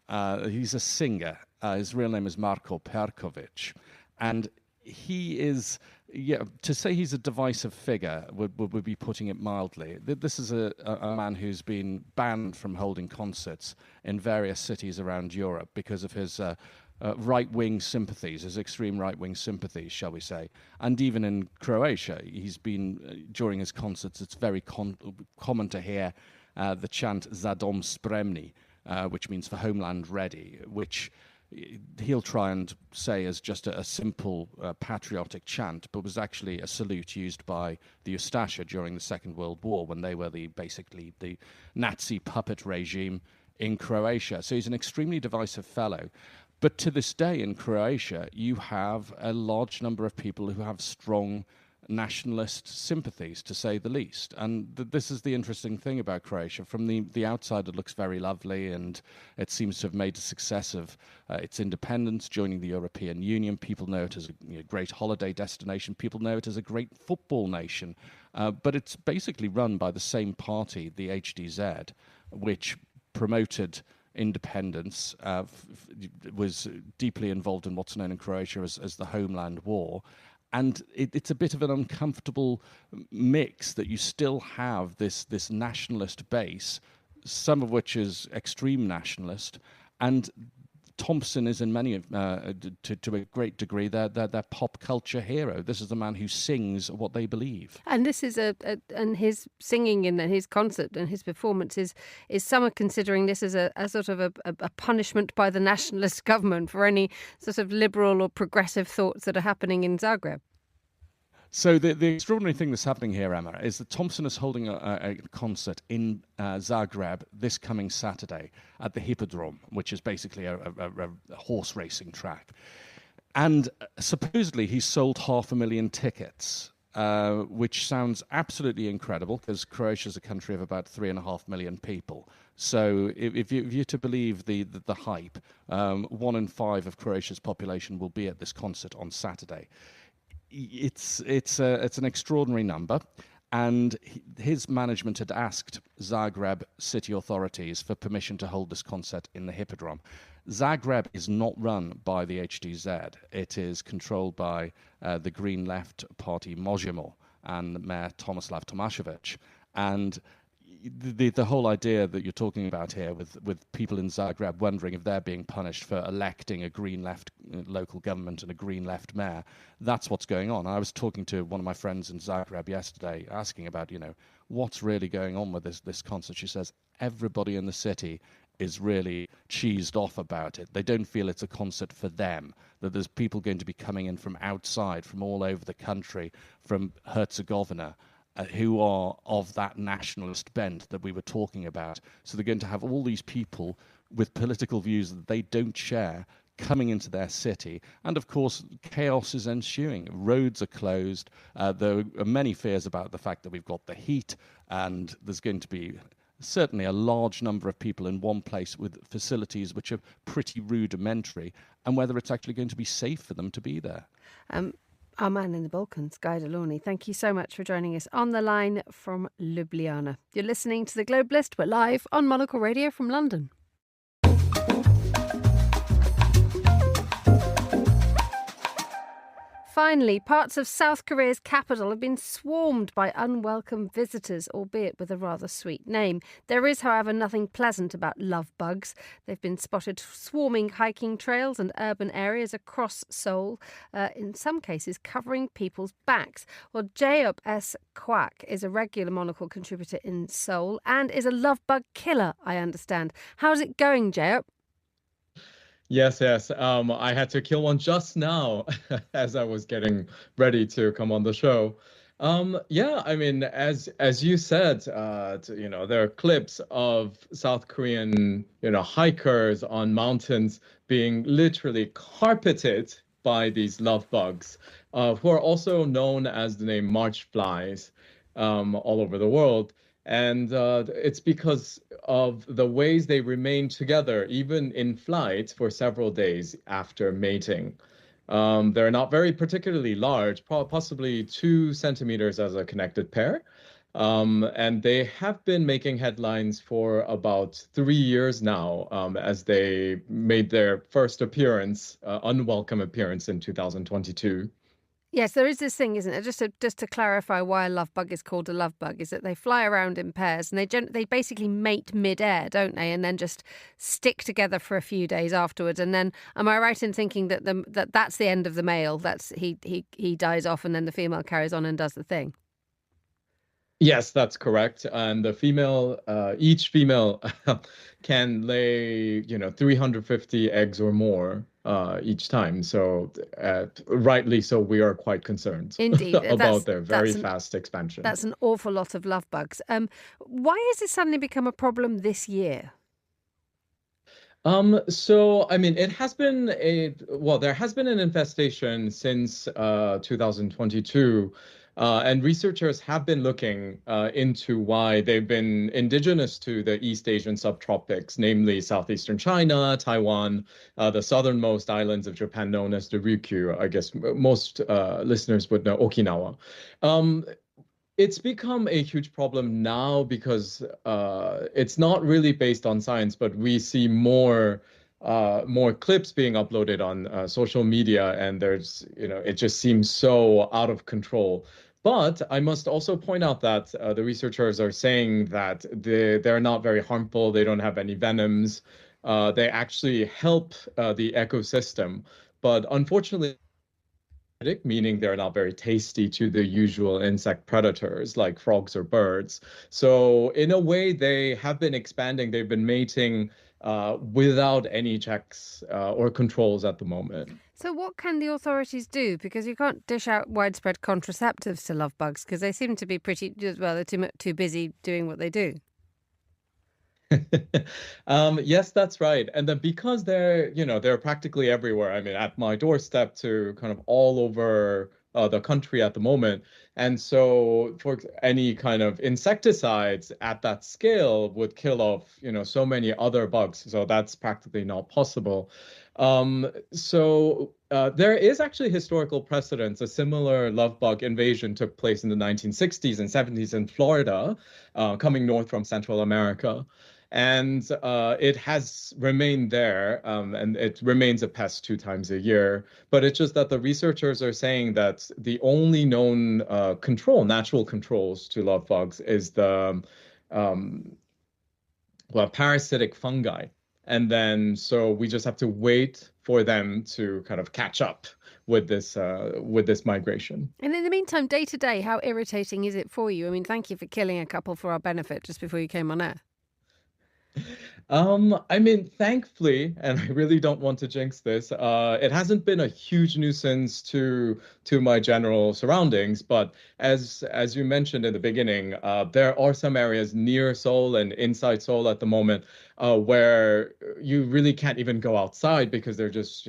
He's a singer. His real name is Marko Perkovic, and he is. Yeah, to say he's a divisive figure would be putting it mildly. This is a man who's been banned from holding concerts in various cities around Europe because of his right-wing sympathies, his extreme right-wing sympathies, shall we say. And even in Croatia, he's been, during his concerts, it's very common to hear the chant Za dom spremni, which means for homeland ready, which he'll try and say as just a simple patriotic chant, but was actually a salute used by the Ustasha during the Second World War when they were basically the Nazi puppet regime in Croatia. So he's an extremely divisive fellow. But to this day in Croatia, you have a large number of people who have strong nationalist sympathies, to say the least. And this is the interesting thing about Croatia. From the outside, it looks very lovely, and it seems to have made a success of its independence, joining the European Union. People know it as a great holiday destination. People know it as a great football nation. But it's basically run by the same party, the HDZ, which promoted independence, was deeply involved in what's known in Croatia as the Homeland War. And it's a bit of an uncomfortable mix that you still have this nationalist base, some of which is extreme nationalist, and Thompson is in many, to a great degree, their pop culture hero. This is the man who sings what they believe. And this is and his singing and his concert and his performance is some are considering this as a sort of a punishment by the nationalist government for any sort of liberal or progressive thoughts that are happening in Zagreb. So the extraordinary thing that's happening here, Emma, is that Thompson is holding a concert in Zagreb this coming Saturday at the Hippodrome, which is basically a horse racing track. And supposedly he's sold 500,000 tickets, which sounds absolutely incredible because Croatia is a country of about 3.5 million people. So if you're to believe the hype, 1 in 5 of Croatia's population will be at this concert on Saturday. It's an extraordinary number, and his management had asked Zagreb city authorities for permission to hold this concert in the Hippodrome. Zagreb is not run by the HDZ. It is controlled by the Green Left party Možemo and Mayor Tomislav Tomašević. And the whole idea that you're talking about here with people in Zagreb wondering if they're being punished for electing a Green Left local government and a Green Left mayor, that's what's going on. I was talking to one of my friends in Zagreb yesterday asking about, what's really going on with this concert. She says everybody in the city is really cheesed off about it. They don't feel it's a concert for them, that there's people going to be coming in from outside, from all over the country, from Herzegovina, who are of that nationalist bent that we were talking about. So they're going to have all these people with political views that they don't share coming into their city. And of course, chaos is ensuing. Roads are closed. There are many fears about the fact that we've got the heat, and there's going to be certainly a large number of people in one place with facilities which are pretty rudimentary, and whether it's actually going to be safe for them to be there. Our man in the Balkans, Guy Delaunay, thank you so much for joining us on the line from Ljubljana. You're listening to The Globalist. We're live on Monocle Radio from London. Finally, parts of South Korea's capital have been swarmed by unwelcome visitors, albeit with a rather sweet name. There is, however, nothing pleasant about love bugs. They've been spotted swarming hiking trails and urban areas across Seoul, in some cases covering people's backs. Well, Jaeop S. Kwak is a regular Monocle contributor in Seoul and is a love bug killer, I understand. How's it going, Jaeop? Yes. I had to kill one just now as I was getting ready to come on the show. I mean, as you said, there are clips of South Korean, hikers on mountains being literally carpeted by these love bugs, who are also known as the name March flies, all over the world. And it's because of the ways they remain together, even in flight, for several days after mating. They're not very particularly large, possibly 2 centimeters as a connected pair. And they have been making headlines for about 3 years now, as they made their first appearance, unwelcome appearance in 2022. Yes, there is this thing, isn't it? Just to clarify why a love bug is called a love bug, is that they fly around in pairs and they basically mate mid-air, don't they? And then just stick together for a few days afterwards. And then, am I right in thinking that that's the end of the male? That's he dies off, and then the female carries on and does the thing. Yes, that's correct. And the female, each female can lay, 350 eggs or more each time. So rightly so, we are quite concerned Indeed. about their very fast expansion. That's an awful lot of love bugs. Why has this suddenly become a problem this year? So, I mean, there has been an infestation since 2022. And researchers have been looking into why they've been indigenous to the East Asian subtropics, namely southeastern China, Taiwan, the southernmost islands of Japan known as the Ryukyu. I guess most listeners would know Okinawa. It's become a huge problem now because it's not really based on science, but we see more clips being uploaded on social media, and there's, it just seems so out of control. But I must also point out that the researchers are saying that they're not very harmful. They don't have any venoms. They actually help the ecosystem. But unfortunately, meaning they're not very tasty to the usual insect predators like frogs or birds. So in a way, they have been expanding. They've been mating without any checks or controls at the moment. So what can the authorities do? Because you can't dish out widespread contraceptives to love bugs because they seem to be they're too busy doing what they do. Yes, that's right. And then because they're practically everywhere. I mean, at my doorstep to kind of all over the country at the moment. And so for any kind of insecticides at that scale would kill off, so many other bugs. So that's practically not possible. So there is actually historical precedence. A similar love bug invasion took place in the 1960s and 70s in Florida, coming north from Central America. And it has remained there, and it remains a pest 2 times a year. But it's just that the researchers are saying that the only known natural controls to love bugs is the parasitic fungi. And then so we just have to wait for them to kind of catch up with this migration. And in the meantime, day to day, how irritating is it for you? I mean, thank you for killing a couple for our benefit just before you came on air. I mean, thankfully, and I really don't want to jinx this, it hasn't been a huge nuisance to my general surroundings. But as you mentioned in the beginning, there are some areas near Seoul and inside Seoul at the moment where you really can't even go outside because they're just,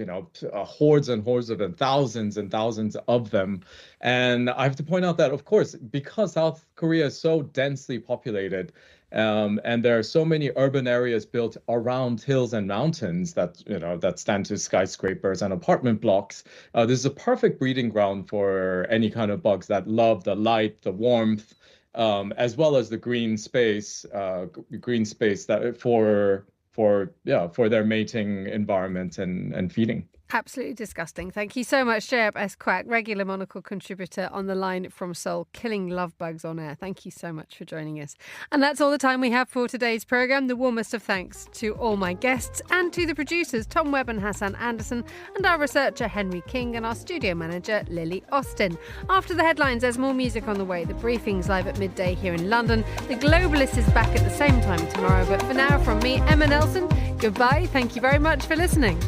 hordes and hordes of them, thousands and thousands of them. And I have to point out that, of course, because South Korea is so densely populated, and there are so many urban areas built around hills and mountains that stand to skyscrapers and apartment blocks. This is a perfect breeding ground for any kind of bugs that love the light, the warmth, as well as the green space that for their mating environment and feeding. Absolutely disgusting. Thank you so much, Jae-up S. Kwak, regular Monocle contributor on the line from Seoul, killing love bugs on air. Thank you so much for joining us. And that's all the time we have for today's programme. The warmest of thanks to all my guests and to the producers, Tom Webb and Hassan Anderson, and our researcher, Henry King, and our studio manager, Lily Austin. After the headlines, there's more music on the way. The briefing's live at midday here in London. The Globalist is back at the same time tomorrow. But for now, from me, Emma Nelson, goodbye. Thank you very much for listening.